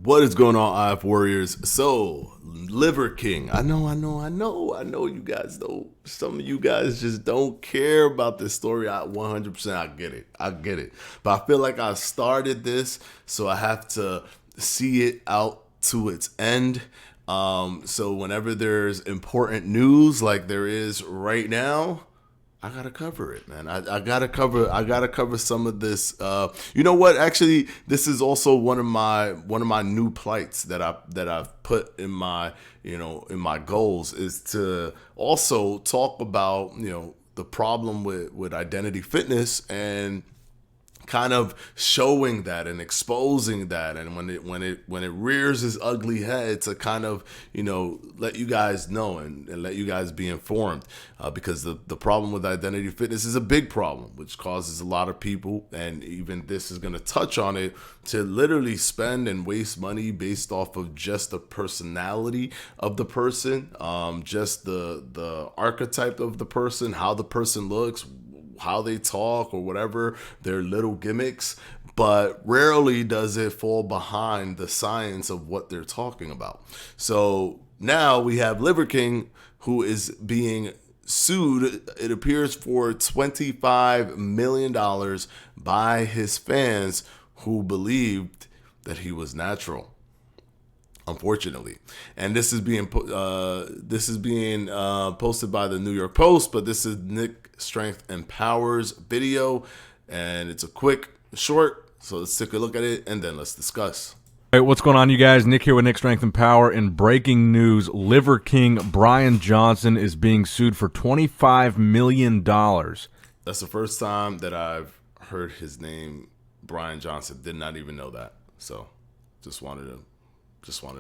What is going on, IF Warriors? So, Liver King. I know you guys don't. Some of you guys just don't care about this story. 100%, I get it. But I feel like I started this, so I have to see it out to its end. So whenever there's important news like there is right now, I gotta cover it, man. I gotta cover some of this. You know what? Actually, this is also one of my new plights that I've put in my in my goals is to also talk about the problem with identity fitness and kind of showing that and exposing that, and when it rears its ugly head, to kind of let you guys know and let you guys be informed, because the problem with identity fitness is a big problem which causes a lot of people, and even this is going to touch on it, to literally spend and waste money based off of just the personality of the person, just the archetype of the person, how the person looks, how they talk, or whatever their little gimmicks, but rarely does it fall behind the science of what they're talking about. So now we have Liver King, who is being sued, it appears, for $25 million by his fans who believed that he was natural, unfortunately. And this is being posted by the New York Post, but this is Nick Strength Empowers video, and it's a quick short, so let's take a look at it and then let's discuss. All right, what's going on, you guys? Nick here with Nick Strength and Power. In breaking news, Liver King Brian Johnson is being sued for $25 million. That's the first time that I've heard his name, Brian Johnson. Did not even know that, so just wanted to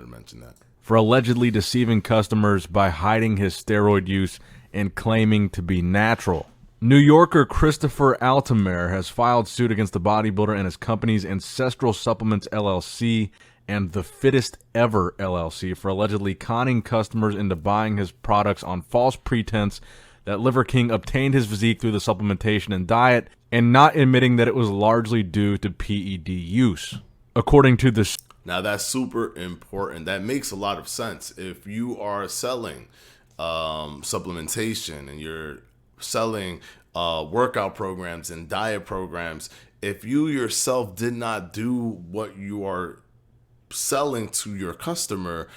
mention that. For allegedly deceiving customers by hiding his steroid use and claiming to be natural. New Yorker Christopher Altamere has filed suit against the bodybuilder and his companies Ancestral Supplements LLC and The Fittest Ever LLC for allegedly conning customers into buying his products on false pretense that Liver King obtained his physique through the supplementation and diet, and not admitting that it was largely due to PED use. According to the Now that's super important. That makes a lot of sense. If you are selling supplementation and you're selling workout programs and diet programs, if you yourself did not do what you are selling to your customer,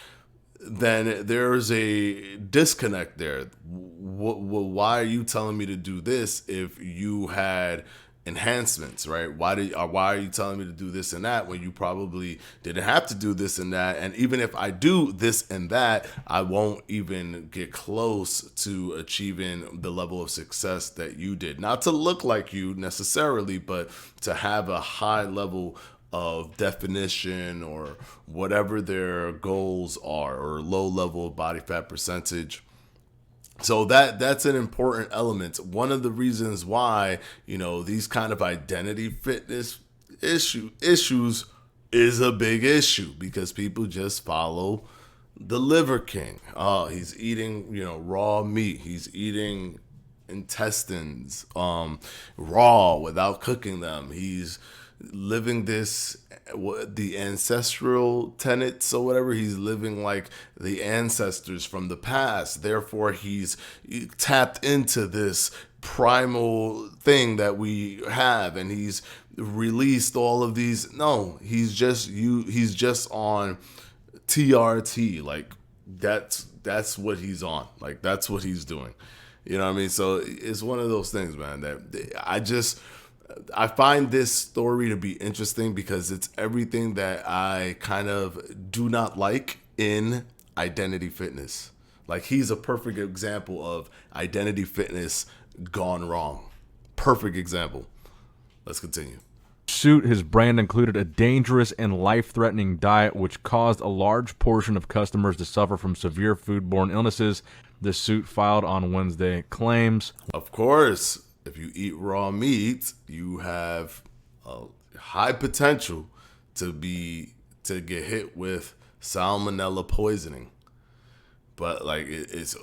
then there's a disconnect there. Why are you telling me to do this if you had enhancements, right? Why are you telling me to do this and that when you probably didn't have to do this and that? And even if I do this and that, I won't even get close to achieving the level of success that you did. Not to look like you necessarily, but to have a high level of definition or whatever their goals are, or low level of body fat percentage. So that's an important element. One of the reasons why, these kind of identity fitness issues is a big issue, because people just follow the Liver King. Oh, he's eating, raw meat. He's eating intestines raw without cooking them. He's living the ancestral tenets or whatever. He's living like the ancestors from the past. Therefore, he's tapped into this primal thing that we have, and he's released all of these. No, he's just on TRT. Like that's what he's on. Like that's what he's doing. You know what I mean? So it's one of those things, man, that I find this story to be interesting because it's everything that I kind of do not like in identity fitness. Like, he's a perfect example of identity fitness gone wrong. Perfect example. Let's continue. suit, his brand included a dangerous and life-threatening diet which caused a large portion of customers to suffer from severe foodborne illnesses. The suit filed on Wednesday claims, Of course, if you eat raw meat, you have a high potential to get hit with salmonella poisoning. but like it's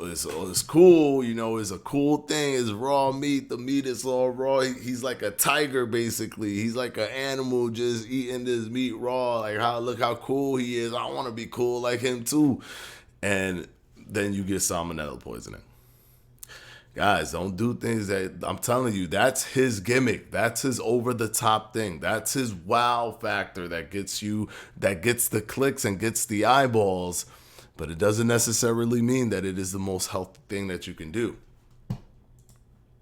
cool, you know. It's a cool thing. It's raw meat. The meat is all raw. He's like a tiger, basically. He's like an animal just eating this meat raw. Like, look how cool he is. I want to be cool like him too. And then you get salmonella poisoning. Guys, don't do things that, I'm telling you, that's his gimmick. That's his over the top thing. That's his wow factor that gets the clicks and gets the eyeballs. But it doesn't necessarily mean that it is the most healthy thing that you can do.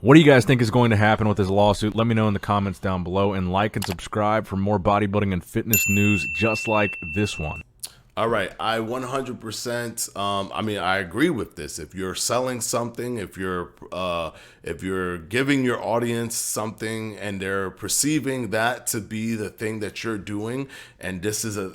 What do you guys think is going to happen with this lawsuit? Let me know in the comments down below, and like and subscribe for more bodybuilding and fitness news just like this one. All right, I 100%. I agree with this. If you're selling something, if you're giving your audience something, and they're perceiving that to be the thing that you're doing, and this is a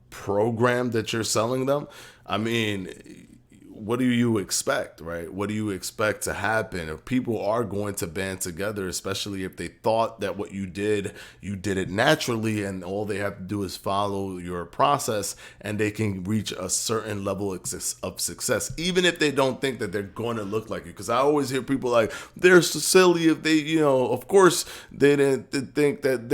program that you're selling them, I mean, what do you expect, right? What do you expect to happen? If people are going to band together, especially if they thought that what you did it naturally, and all they have to do is follow your process, and they can reach a certain level of success, even if they don't think that they're going to look like you. Because I always hear people like, they're so silly if they, you know, of course they didn't think that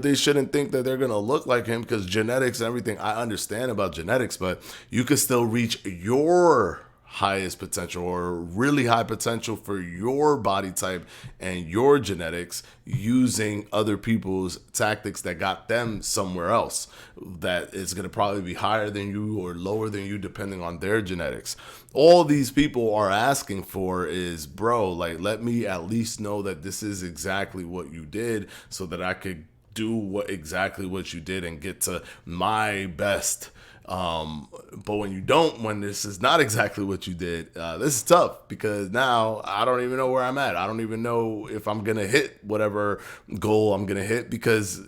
they shouldn't think that they're going to look like him, because genetics and everything. I understand about genetics, but you can still reach your highest potential, or really high potential for your body type and your genetics, using other people's tactics that got them somewhere else that is going to probably be higher than you or lower than you depending on their genetics. All these people are asking for is, bro, like, let me at least know that this is exactly what you did, so that I could do exactly what you did and get to my best. But when this is not exactly what you did, this is tough, because now I don't even know where I'm at. I don't even know if I'm going to hit whatever goal I'm going to hit, because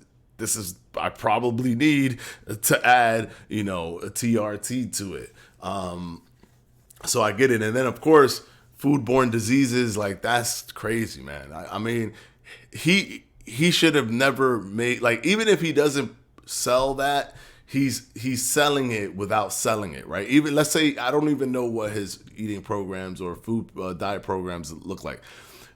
I probably need to add, you know, a TRT to it. So I get it. And then of course, foodborne diseases, like, that's crazy, man. I mean, he should have never made, like, even if he doesn't sell that, he's selling it without selling it, right? Even, let's say, I don't even know what his eating programs or food diet programs look like,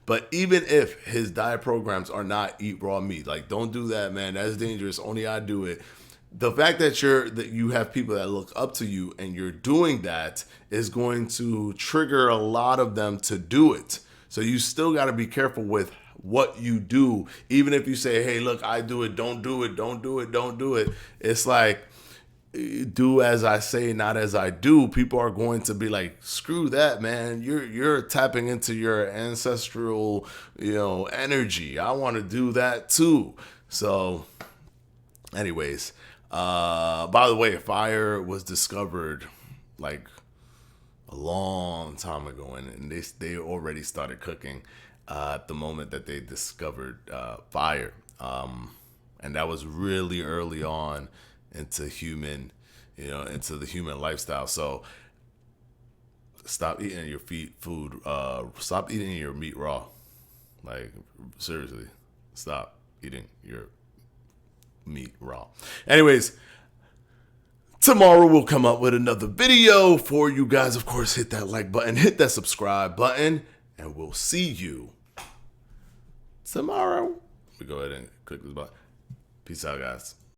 but even if his diet programs are not eat raw meat, like, don't do that, man. That's dangerous. Only I do it. The fact that you have people that look up to you and you're doing that is going to trigger a lot of them to do it. So you still got to be careful with what you do. Even if you say, hey, look, I do it, don't do it, don't do it, don't do it. It's like, do as I say, not as I do. People are going to be like, screw that, man. You're tapping into your ancestral, you know, energy. I want to do that too. So anyways, by the way, fire was discovered like a long time ago, and they already started cooking at the moment that they discovered fire, and that was really early on into into the human lifestyle. So stop eating your food. Stop eating your meat raw. Like, seriously, stop eating your meat raw. Anyways, tomorrow we'll come up with another video for you guys. Of course, hit that like button, hit that subscribe button, and we'll see you tomorrow. We go ahead and click this button. Peace out, guys.